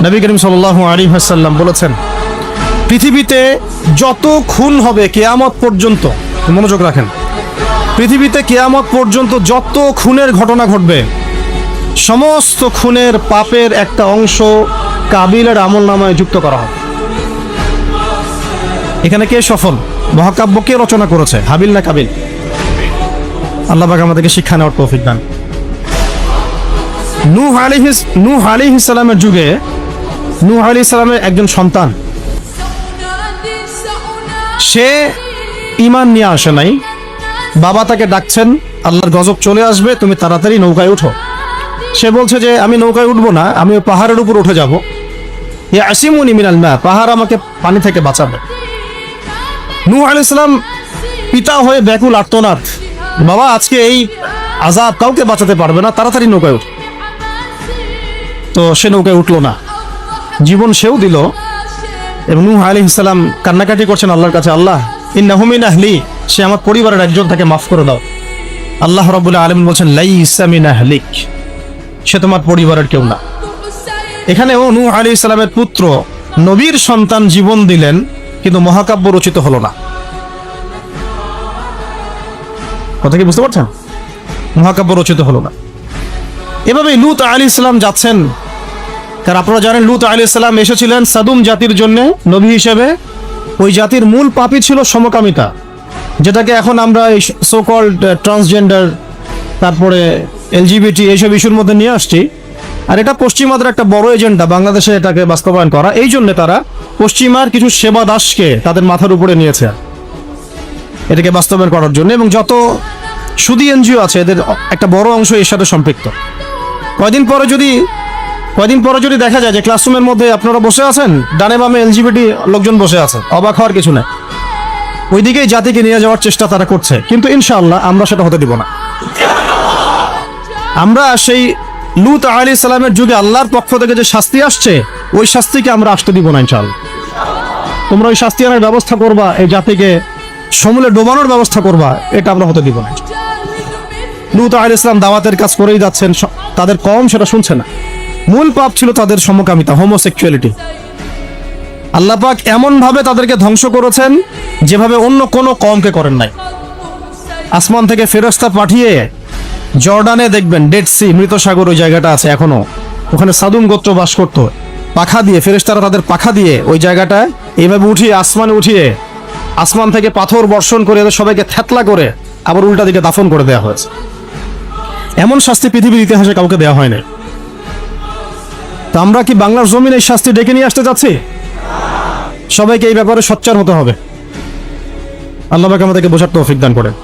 নবী করিম সাল্লাল্লাহু আলাইহি ওয়াসাল্লাম বলেছেন, পৃথিবীতে যত খুন হবে কিয়ামত পর্যন্ত, মনোযোগ রাখেন, পৃথিবীতে কিয়ামত পর্যন্ত যত খুনের ঘটনা ঘটবে, সমস্ত খুনের পাপের একটা অংশ কাবিলের আমলনামায় যুক্ত করা হবে। এখানে কে সফল? মহাকাব্য কে রচনা করেছে, হাবিল না কাবিল? আল্লাহ পাক আমাদেরকে শিক্ষা নেওয়ার তৌফিক দান। নূহ আলাইহিস সালামের যুগে নূহ আলাইহিস সালামের একজন সন্তান, সে ঈমান নিয়ে আসে নাই। বাবা তাকে ডাকছেন, আল্লাহর গজব চলে আসবে, তুমি তাড়াতাড়ি নৌকায় উঠো। সে বলছে যে আমি নৌকায় উঠবো না, আমি পাহাড়ের উপর উঠে যাব। ইয়াসিমুনি মিনাল মা, পাহাড় আমাকে পানি থেকে বাঁচাবে। নূহ আলাইহিস সালাম পিতা হয়ে ব্যাকুল আর্তনাদ, বাবা আজকে এই আযাব কাউকে বাঁচাতে পারবে না, তাড়াতাড়ি নৌকায় উঠ। তো সে নৌকায় উঠলো না, জীবন সেও দিল। এবং নূহ আলাইহিস সালাম কান্নাকাটি করছেন আল্লাহর কাছে, আল্লাহ ইন্নাহু মিন আহলি, সে আমার পরিবারের একজন, তাকে মাফ করে দাও। আল্লাহ রাব্বুল আলামিন বলছেন লাইসা মিন আহলিক, সে তোমার পরিবারের কেউ না। এখানেও নূহ আলাইহিস সালামের পুত্র নবীর সন্তান জীবন দিলেন, কিন্তু মহাকাব্য রচিত হলো না। কথা কি বুঝতে পারছেন? মহাকাব্য রচিত হলো না। এভাবে লূত আলাইহিস সালাম যাচ্ছেন, কারণ আপনারা জানেন লূত আলাইহিস সালাম এসেছিলেন সাদুম জাতির জন্য নবী হিসেবে। ওই জাতির মূল পাপই ছিল সমকামিতা, যেটাকে এখন আমরা এই সো কল্ড ট্রান্সজেন্ডার, তারপরে এলজিবিটি এইসব ইস্যুর মধ্যে নিয়ে আসছি। আর এটা পশ্চিমাদের একটা বড় এজেন্ডা, বাংলাদেশে এটাকে বাস্তবায়ন করা। এই জন্য তারা পশ্চিমার কিছু সেবা দাসকে তাদের মাথার উপরে নিয়েছে এটাকে বাস্তবায়ন করার জন্য। এবং যত সুদী এনজিও আছে এদের একটা বড় অংশ এর সাথে সম্পৃক্ত। কয়দিন পরে যদি দেখা যায় যে ক্লাসরুমের মধ্যে আপনারা বসে আছেন, ডানে বামে এলজিবিটি লোকজন বসে আছে, অবাক হওয়ার কিছু নেই। ওইদিকেই জাতিকে নিয়ে যাওয়ার চেষ্টা তারা করছে, কিন্তু ইনশাআল্লাহ আমরা সেটা হতে দিব না। আমরা সেই লূত আলাইহিস সালামের যুগে আল্লাহর পক্ষ থেকে যে শাস্তি আসছে, ওই শাস্তিকে আমরা আসতে দিব না ইনশাআল্লাহ। তোমরা ওই শাস্তি আনার ব্যবস্থা করবা, এই জাতিকে সমূলে ডোবানোর ব্যবস্থা করবা, এটা আমরা হতে দিব না। লূত আলাইহিস সালাম দাওয়াতের কাজ করেই যাচ্ছেন, তাদের কওম সেটা শুনছে না। মূল পাপ ছিল তাদের সমকামিতা, হোমোসেক্সুয়ালিটি। আল্লাহ পাক এমন ভাবে তাদেরকে ধ্বংস করেছেন যেভাবে অন্য কোনো কওমকে করেন নাই। আসমান থেকে ফেরেশতা পাঠিয়ে জর্ডানে দেখবেন ডেড সি, মৃত সাগর, ওই জায়গাটা আছে এখনো, ওখানে সাদুম গোত্র বাস করতো। পাখা দিয়ে ফেরেশতারা তাদের পাখা দিয়ে ওই জায়গাটায় এইভাবে উঠিয়ে আসমানে উঠিয়ে আসমান থেকে পাথর বর্ষণ করে এদের সবাইকে থ্যাতলা করে আবার উল্টা দিকে দাফন করে দেওয়া হয়েছে। এমন শাস্তি পৃথিবীর ইতিহাসে কাউকে দেওয়া হয় না। তো আমরা কি বাংলার জমিন এই শাস্তি ডেকে নিয়ে আসতে যাচ্ছি? সবাইকে এই ব্যাপারে সোচ্চার হতে হবে। আল্লাহ পাক আমাদেরকে বোঝার তৌফিক দান করেন।